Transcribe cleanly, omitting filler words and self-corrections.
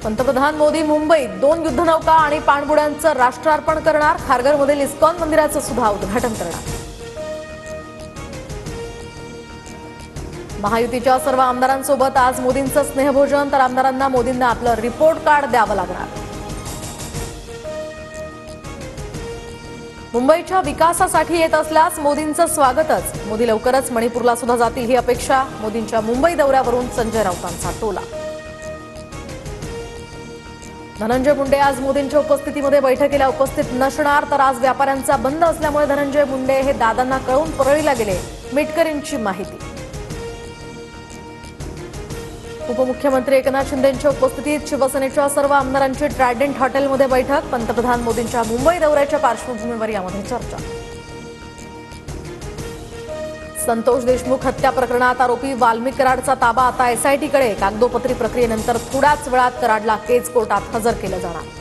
पंतप्रधान मोदी मुंबईत 2 युद्धनौका आणि पाणबुड्यांचं राष्ट्रार्पण करणार। खारघरमधील इस्कॉन मंदिराचं सुद्धा उद्घाटन करणार। महायुतीच्या सर्व आमदारांसोबत आज मोदींचं स्नेहभोजन, तर आमदारांना मोदींना आपलं रिपोर्ट कार्ड द्यावं लागणार। मुंबईच्या विकासासाठी येत असल्यास मोदींचं स्वागतच। मोदी लवकरच मणिपूरला सुद्धा जातील ही अपेक्षा। मोदींच्या मुंबई दौऱ्यावरून संजय राऊतांचा टोला। धनंजय मुंडे आज मोदींच्या उपस्थितीमध्ये बैठकीला उपस्थित नसणार, तर आज व्यापाऱ्यांचा बंद असल्यामुळे धनंजय मुंडे हे दादांना कळवून परळीला गेले, मिटकरींची माहिती। उपमुख्यमंत्री एकनाथ शिंदेंच्या उपस्थितीत शिवसेनेच्या सर्व आमदारांची ट्रायडेंट हॉटेलमध्ये बैठक। पंतप्रधान मोदींच्या मुंबई दौऱ्याच्या पार्श्वभूमीवर यामध्ये चर्चा। संतोष देशमुख हत्या प्रकरणात आरोपी वाल्मिक कराडचा ताबा आता एसआयटीकडे। कागदोपत्री प्रक्रियेनंतर थोड्याच वेळात कराडला केज कोर्टात हजर केलं जाणार।